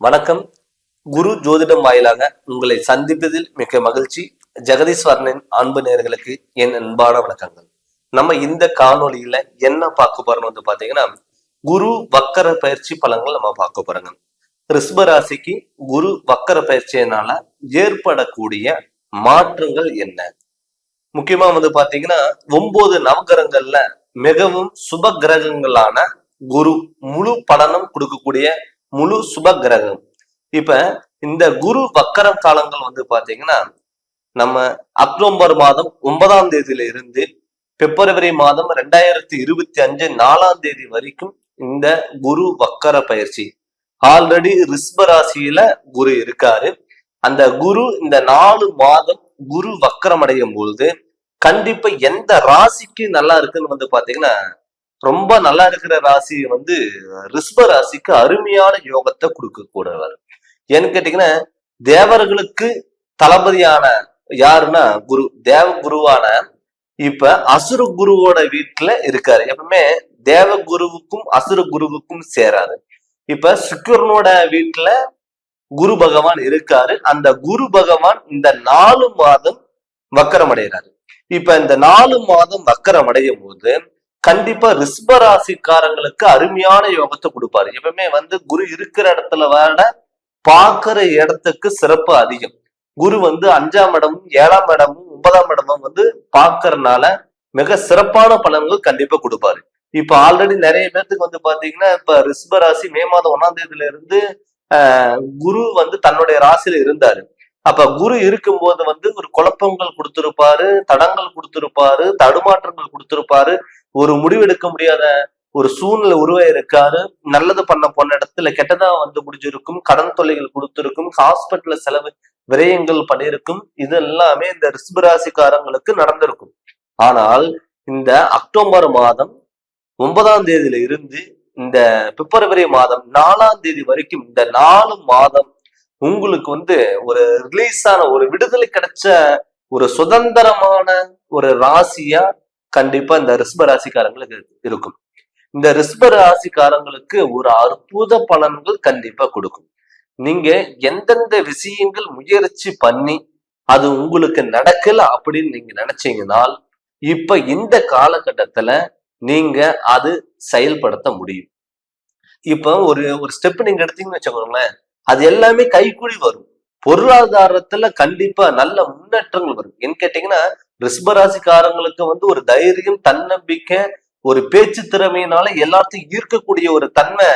வணக்கம். குரு ஜோதிடம் வாயிலாக உங்களை சந்திப்பதில் மிக்க மகிழ்ச்சி. ஜெகதீஸ்வரனின் அன்பு நேயர்களுக்கு என் அன்பான வணக்கங்கள். நம்ம இந்த காணொலியில என்ன பார்க்க போறோம்னு வந்து பாத்தீங்கன்னா, குரு வக்கர பயிற்சி பலன்கள் நம்ம பார்க்க போறோங்க. ரிஷப ராசிக்கு குரு வக்கர பயிற்சியினால ஏற்படக்கூடிய மாற்றங்கள் என்ன? முக்கியமா வந்து பாத்தீங்கன்னா 9 நவகிரகங்கள்ல மிகவும் சுப கிரகங்களான குரு முழு பலனும் கொடுக்கக்கூடிய முழு சுப கிரகம். இப்ப இந்த குரு வக்கரம் காலங்கள் வந்து பாத்தீங்கன்னா நம்ம அக்டோபர் மாதம் 9ஆம் தேதியில இருந்து பிப்ரவரி மாதம் 2025 4ஆம் தேதி வரைக்கும் இந்த குரு வக்கர பயிற்சி. ஆல்ரெடி ரிஷப ராசியில குரு இருக்காரு. அந்த குரு இந்த 4 மாதம் குரு வக்கரம் அடையும் பொழுது கண்டிப்பா எந்த ராசிக்கு நல்லா இருக்குன்னு வந்து பாத்தீங்கன்னா, ரொம்ப நல்லா இருக்கிற ராசி வந்து ரிஷப ராசிக்கு அருமையான யோகத்தை கொடுக்க கூடவர். ஏன்னு கேட்டீங்கன்னா, தேவர்களுக்கு தளபதியான யாருன்னா குரு, தேவ குருவான இப்ப அசுர குருவோட வீட்டுல இருக்காரு. எப்பவுமே தேவ குருவுக்கும் அசுர குருவுக்கும் சேராது. இப்ப சுக்கிரனோட வீட்டுல குரு பகவான் இருக்காரு. அந்த குரு பகவான் இந்த 4 மாதம் வக்கரம் அடைகிறாரு. இப்ப இந்த 4 மாதம் வக்கரம் அடையும் போது கண்டிப்பா ரிஷப ராசிக்காரங்களுக்கு அருமையான யோகத்தை கொடுப்பாரு. எப்பவுமே வந்து குரு இருக்கிற இடத்துல விட பாக்குற இடத்துக்கு சிறப்பு அதிகம். குரு வந்து 5ஆம் இடமும் 7ஆம் இடமும் 9ஆம் இடமும் வந்து பாக்குறதுனால மிக சிறப்பான பலன்கள் கண்டிப்பா கொடுப்பாரு. இப்ப ஆல்ரெடி நிறைய பேர்த்துக்கு வந்து பாத்தீங்கன்னா, இப்ப ரிஷப ராசி மே மாதம் 1ஆம் தேதியில இருந்து குரு வந்து தன்னுடைய ராசியில இருந்தாரு. அப்ப குரு இருக்கும்போது வந்து ஒரு குழப்பங்கள் கொடுத்திருப்பாரு, தடங்கள் கொடுத்திருப்பாரு, தடுமாற்றங்கள் கொடுத்திருப்பாரு, ஒரு முடிவெடுக்க முடியாத ஒரு சூழ்நிலை உருவாயிருக்காரு. நல்லது பண்ண போன இடத்துல கெட்டதா வந்து முடிஞ்சிருக்கும், கடன் தொல்லைகள் கொடுத்திருக்கும், ஹாஸ்பிட்டல்ல செலவு விரயங்கள் பண்ணியிருக்கும். இது எல்லாமே இந்த ரிஷபராசிக்காரங்களுக்கு நடந்திருக்கும். ஆனால் இந்த அக்டோபர் மாதம் 9ஆம் தேதியில இருந்து இந்த பிப்ரவரி மாதம் 4ஆம் தேதி வரைக்கும் இந்த 4 மாதம் உங்களுக்கு வந்து ஒரு ரிலீஸ் ஆன ஒரு விடுதலை கிடைச்ச ஒரு சுதந்திரமான ஒரு ராசியா கண்டிப்பா இந்த ரிஷப ராசிக்காரங்களுக்கு இருக்கும். இந்த ரிஷப ராசிக்காரங்களுக்கு ஒரு அற்புத பலன்கள் கண்டிப்பா கொடுக்கும். நீங்க எந்தெந்த விஷயங்கள் முயற்சி பண்ணி அது உங்களுக்கு நடக்கல அப்படின்னு நீங்க நினைச்சீங்கனால் இப்ப இந்த காலகட்டத்துல நீங்க அது செயல்படுத்த முடியும். இப்ப ஒரு ஸ்டெப் நீங்க எடுத்தீங்கன்னு வச்சுக்கோங்களேன், அது எல்லாமே கைக்கூடி வரும். பொருளாதாரத்துல கண்டிப்பா நல்ல முன்னேற்றங்கள் வரும். ஏன்னு கேட்டீங்கன்னா, ரிஷபராசிக்காரங்களுக்கு வந்து ஒரு தைரியம், தன்னம்பிக்கை, ஒரு பேச்சு திறமையினால எல்லாத்தையும் ஈர்க்கக்கூடிய ஒரு தன்மை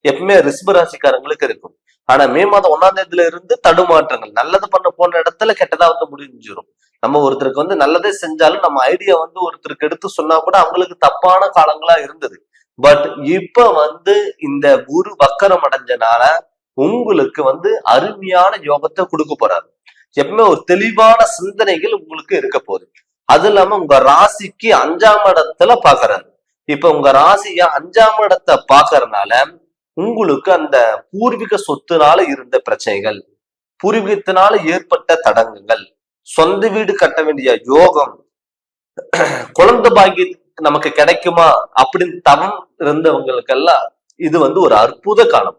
எப்பவுமே ரிஷபராசிக்காரங்களுக்கு இருக்கும். ஆனா மே மாதம் 1ஆம் தேதியில இருந்து தடுமாற்றங்கள், நல்லது பண்ண போன இடத்துல கெட்டதா வந்து முடிஞ்சிடும். நம்ம ஒருத்தருக்கு வந்து நல்லதே செஞ்சாலும் நம்ம ஐடியா வந்து ஒருத்தருக்கு எடுத்து சொன்னா கூட அவங்களுக்கு தப்பான காலங்களா இருந்தது. பட் இப்ப வந்து இந்த குரு வக்கரம் அடைஞ்சனால உங்களுக்கு வந்து அருமையான யோகத்தை கொடுக்க போறாரு. எப்பவுமே ஒரு தெளிவான சிந்தனைகள் உங்களுக்கு இருக்க போகுது. அது இல்லாம உங்க ராசிக்கு 5ஆம் இடத்துல பாக்குறாரு. இப்ப உங்க ராசிய 5ஆம் இடத்தை பாக்குறதுனால உங்களுக்கு அந்த பூர்வீக சொத்துனால இருந்த பிரச்சனைகள், பூர்வீகத்தினால ஏற்பட்ட தடங்குகள், சொந்த வீடு கட்ட வேண்டிய யோகம், குழந்தை பாக்கியம் நமக்கு கிடைக்குமா அப்படின்னு தவம் இருந்தவங்களுக்கெல்லாம் இது வந்து ஒரு அற்புத காலம்.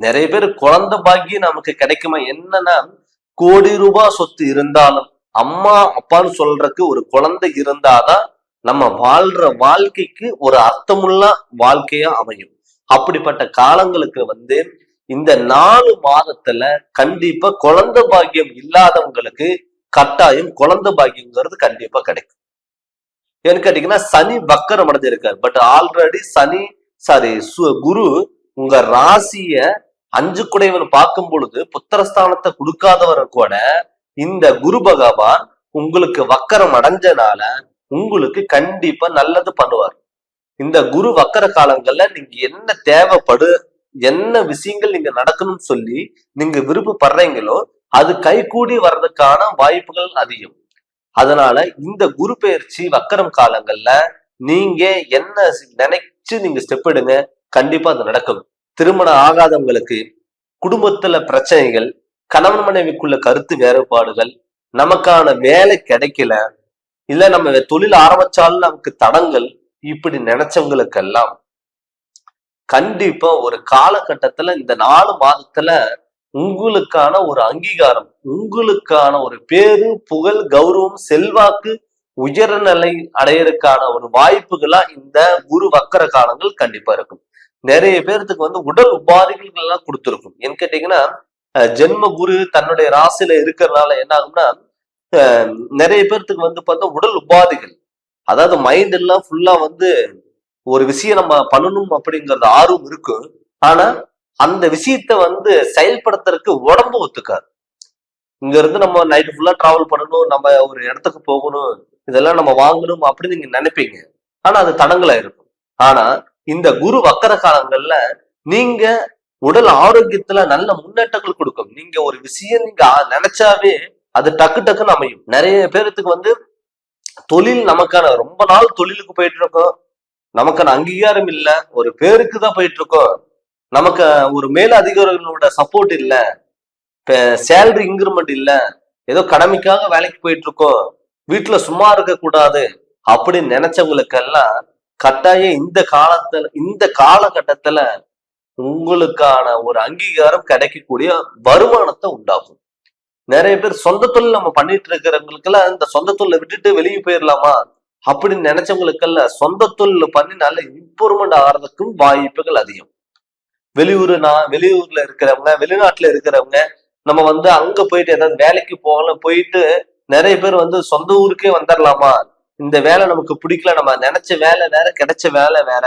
நிறைய பேர் குழந்தை பாக்கியம் நமக்கு கிடைக்குமா, என்னன்னா கோடி ரூபாய் சொத்து இருந்தாலும் அம்மா அப்பான்னு சொல்றதுக்கு ஒரு குழந்தை இருந்தாதான் நம்ம வாழ்ற வாழ்க்கைக்கு ஒரு அர்த்தமுள்ள வாழ்க்கையா அமையும். அப்படிப்பட்ட காலங்களுக்கு வந்து இந்த 4 மாதத்துல கண்டிப்பா குழந்தை பாக்கியம் இல்லாதவங்களுக்கு கட்டாயம் குழந்தை பாக்கியங்கிறது கண்டிப்பா கிடைக்கும். ஏன்னு கேட்டீங்கன்னா, சனி வக்கரம் அடைஞ்சிருக்காரு. பட் ஆல்ரெடி குரு உங்க ராசிய 5 குடைவன் பார்க்கும் பொழுது புத்திரஸ்தானத்தை கொடுக்காதவரை கூட இந்த குரு பகவான் உங்களுக்கு வக்கரம் அடைஞ்சனால உங்களுக்கு கண்டிப்பா நல்லது பண்ணுவார். இந்த குரு வக்கர காலங்கள்ல நீங்க என்ன தேவைப்படு, என்ன விஷயங்கள் நீங்க நடக்கணும்னு சொல்லி நீங்க விருப்பப்படுறீங்களோ அது கைகூடி வர்றதுக்கான வாய்ப்புகள் அதிகம். அதனால இந்த குரு பயிற்சி வக்கரம் காலங்கள்ல நீங்க என்ன நினைச்சு நீங்க ஸ்டெப் எடுங்க, கண்டிப்பா அது நடக்கும். திருமணம் ஆகாதவங்களுக்கு குடும்பத்துல பிரச்சனைகள், கணவன் மனைவிக்குள்ள கருத்து வேறுபாடுகள், நமக்கான வேலை கிடைக்கல, இல்ல நம்ம தொழில் ஆரம்பிச்சாலும் நமக்கு தடங்கள், இப்படி நினைச்சவங்களுக்கெல்லாம் கண்டிப்பா ஒரு காலகட்டத்துல இந்த 4 மாதத்துல உங்களுக்கான ஒரு அங்கீகாரம், உங்களுக்கான ஒரு பேரு, புகழ், கௌரவம், செல்வாக்கு, உயர்நிலை அடையறதுக்கான ஒரு வாய்ப்புகளா இந்த குரு வக்கர காலங்கள் கண்டிப்பா இருக்கும். நிறைய பேர்த்துக்கு வந்து உடல் உபாதைகள் எல்லாம் கொடுத்திருக்கும். ஏன்னு கேட்டீங்கன்னா, ஜென்ம குரு தன்னுடைய ராசியில இருக்கிறதுனால என்ன ஆகும்னா, நிறைய பேர்த்துக்கு வந்து பார்த்தா உடல் உபாதைகள். அதாவது மைண்ட் எல்லாம் ஃபுல்லா வந்து ஒரு விஷயம் நம்ம பண்ணணும் அப்படிங்கறது ஆர்வம் இருக்கு. ஆனா அந்த விஷயத்த வந்து செயல்படுத்துறதுக்கு உடம்பு ஒத்துக்காது. இங்க இருந்து நம்ம நைட் ஃபுல்லா டிராவல் பண்ணணும், நம்ம ஒரு இடத்துக்கு போகணும், இதெல்லாம் நம்ம வாங்கணும் அப்படின்னு நீங்க நினைப்பீங்க. ஆனா அது தடங்களா இருக்கும். ஆனா இந்த குரு வக்கர காலங்கள்ல நீங்க உடல் ஆரோக்கியத்துல நல்ல முன்னேற்றங்கள் கொடுக்கும். நீங்க ஒரு விஷயம் நீங்க நினைச்சாவே அது டக்கு டக்குன்னு அமையும். நிறைய பேருக்கு வந்து தொழில் நமக்கான ரொம்ப நாள் தொழிலுக்கு போயிட்டு இருக்கோம், நமக்கான அங்கீகாரம் இல்ல, ஒரு பேருக்கு தான் போயிட்டு இருக்கோம், நமக்கு ஒரு மேல அதிகாரிகளோட சப்போர்ட் இல்ல, சேலரி இன்கிரிமெண்ட் இல்ல, ஏதோ கடமைக்காக வேலைக்கு போயிட்டு இருக்கோம், வீட்டுல சும்மா இருக்க கூடாது அப்படின்னு நினைச்சவங்களுக்கெல்லாம் கட்டாயம் இந்த காலகட்டத்துல உங்களுக்கான ஒரு அங்கீகாரம் கிடைக்கக்கூடிய வருமானத்தை உண்டாகும். நிறைய பேர் சொந்த தொழில் நம்ம பண்ணிட்டு இருக்கிறவங்களுக்கு எல்லாம் இந்த சொந்த தொழிலை விட்டுட்டு வெளியே போயிடலாமா அப்படின்னு நினைச்சவங்களுக்கெல்லாம் சொந்த தொழில் பண்ணி நல்ல இம்ப்ரூவ்மெண்ட் ஆகிறதுக்கும் வாய்ப்புகள் அதிகம். வெளியூர்ல இருக்கிறவங்க, வெளிநாட்டுல இருக்கிறவங்க நம்ம வந்து அங்க போயிட்டு ஏதாவது வேலைக்கு போகலாம், போயிட்டு நிறைய பேர் வந்து சொந்த ஊருக்கே வந்துடலாமா, இந்த வேலை நமக்கு பிடிக்கல, நம்ம நினைச்ச வேலை வேற, கிடைச்ச வேலை வேற,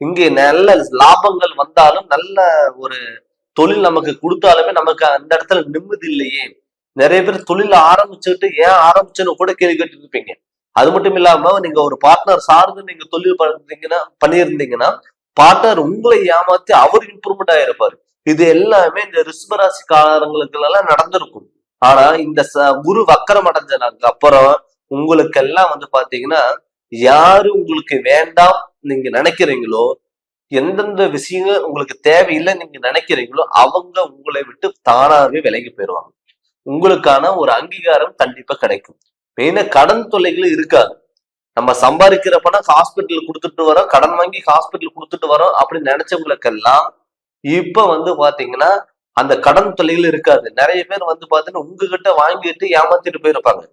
இங்கே நல்ல லாபங்கள் வந்தாலும் நல்ல ஒரு தொழில் நமக்கு கொடுத்தாலுமே நமக்கு அந்த இடத்துல நிம்மதி இல்லையே. நிறைய பேர் தொழில ஆரம்பிச்சுட்டு ஏன் ஆரம்பிச்சுன்னு கூட கேள்வி கேட்டு இருப்பீங்க. அது மட்டும் இல்லாம நீங்க ஒரு பார்ட்னர் சார்ந்து நீங்க தொழில் பண்ணியிருந்தீங்கன்னா பார்ட்னர் உங்களை ஏமாத்தி அவர் இம்ப்ரூவ்மெண்ட் ஆயிருப்பாரு. இது எல்லாமே இந்த ரிஷபராசிக்காரங்களுக்கு எல்லாம் நடந்திருக்கும். ஆனா இந்த குரு வக்கரம் அடைஞ்சதுக்கு அப்புறம் உங்களுக்கு எல்லாம் வந்து பாத்தீங்கன்னா, யாரு உங்களுக்கு வேண்டாம் நீங்க நினைக்கிறீங்களோ, எந்தெந்த விஷயங்கள் உங்களுக்கு தேவையில்லை நீங்க நினைக்கிறீங்களோ அவங்க உங்களை விட்டு தானாவே விலகி போயிடுவாங்க. உங்களுக்கான ஒரு அங்கீகாரம் கண்டிப்பா கிடைக்கும். மெயினா கடன் தொல்லைகள் இருக்காது. நம்ம சம்பாதிக்கிற பணம் ஹாஸ்பிட்டல் கொடுத்துட்டு வரோம், கடன் வாங்கி ஹாஸ்பிட்டல் கொடுத்துட்டு வரோம் அப்படின்னு நினைச்சவங்களுக்கெல்லாம் இப்ப வந்து பாத்தீங்கன்னா அந்த கடன் தொல்லைகள் இருக்காது. நிறைய பேர் வந்து பாத்தீங்கன்னா உங்ககிட்ட வாங்கிட்டு ஏமாத்திட்டு போயிருப்பாங்க.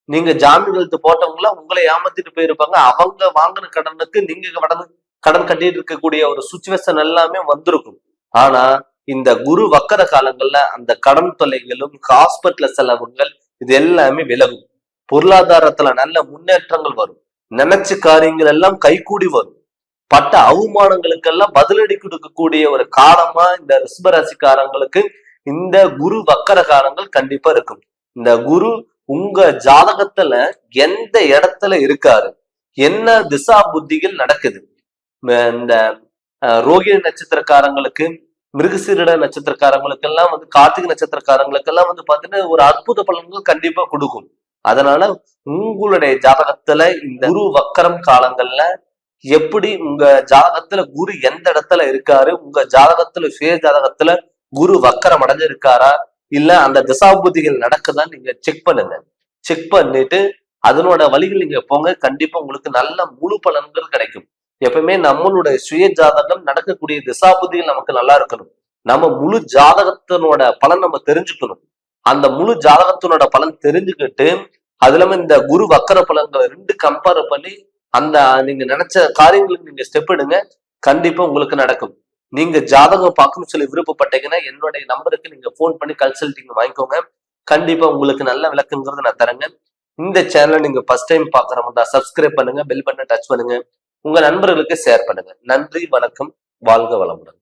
நீங்க ஜாமீன் எழுத்து போட்டவங்கள உங்களை ஏமாத்திட்டு போயிருப்பாங்க. அவங்க வாங்கின கடனுக்கு நீங்க கடன் கட்டிட்டு இருக்கக்கூடிய ஒரு சுச்சுவேஷன் எல்லாமே வந்திருக்கும். ஆனா இந்த குரு வக்கர காலங்கள்ல அந்த கடன் தொல்லைகளும் ஹாஸ்பிட்டல் செலவுகள் இது எல்லாமே விலகும். பொருளாதாரத்துல நல்ல முன்னேற்றங்கள் வரும். நினைச்ச காரியங்கள் எல்லாம் கைகூடி வரும். பட்ட அவமானங்களுக்கெல்லாம் பதிலடி கொடுக்கக்கூடிய ஒரு காலமா இந்த ரிஷபராசிக்காரங்களுக்கு இந்த குரு வக்கர காலங்கள் கண்டிப்பா இருக்கும். இந்த குரு உங்க ஜாதகத்துல எந்த இடத்துல இருக்காரு, என்ன திசா புத்திகள் நடக்குது, இந்த ரோகிணி நட்சத்திரக்காரங்களுக்கு, மிருகசீரிட நட்சத்திரக்காரங்களுக்கு எல்லாம் வந்து, கார்த்திகை நட்சத்திரக்காரங்களுக்கு எல்லாம் வந்து பாத்தீங்கன்னா ஒரு அற்புத பலன்கள் கண்டிப்பா கொடுக்கும். அதனால உங்களுடைய ஜாதகத்துல இந்த குரு வக்கரம் காலங்கள்ல எப்படி உங்க ஜாதகத்துல குரு எந்த இடத்துல இருக்காரு, உங்க ஜாதகத்துல சுய ஜாதகத்துல குரு வக்கரம் அடைஞ்சிருக்காரா இல்ல அந்த திசாபுத்திகள் நடக்குதான்னு நீங்க செக் பண்ணுங்க. செக் பண்ணிட்டு அதனோட வழிகள் நீங்க போங்க. கண்டிப்பா உங்களுக்கு நல்ல முழு பலன்கள் கிடைக்கும். எப்பவுமே நம்மளுடைய சுய ஜாதகம் நடக்கக்கூடிய திசாபுத்திகள் நமக்கு நல்லா இருக்கணும். நம்ம முழு ஜாதகத்தினோட பலன் நம்ம தெரிஞ்சுக்கணும். அந்த முழு ஜாதகத்தினோட பலன் தெரிஞ்சுக்கிட்டு அது இல்லாம இந்த குரு வக்கர பலன்களை 2 கம்பேர் பண்ணி அந்த நீங்க நினைச்ச காரியங்களுக்கு நீங்க ஸ்டெப் எடுங்க. கண்டிப்பா உங்களுக்கு நடக்கும். நீங்க ஜாதகம் பார்க்கணும்னு சொல்லி விருப்பப்பட்டீங்கன்னா என்னுடைய நம்பருக்கு நீங்க போன் பண்ணி கன்சல்டிங் வாங்கிக்கோங்க. கண்டிப்பா உங்களுக்கு நல்ல விளக்கங்கிறது நான் தரேங்க. இந்த சேனலை நீங்க ஃபர்ஸ்ட் டைம் பாக்குறவங்க சப்ஸ்கிரைப் பண்ணுங்க, பெல் பட்டனை டச் பண்ணுங்க, உங்க நண்பர்களுக்கு ஷேர் பண்ணுங்க. நன்றி, வணக்கம், வாழ்க வளமுடன்.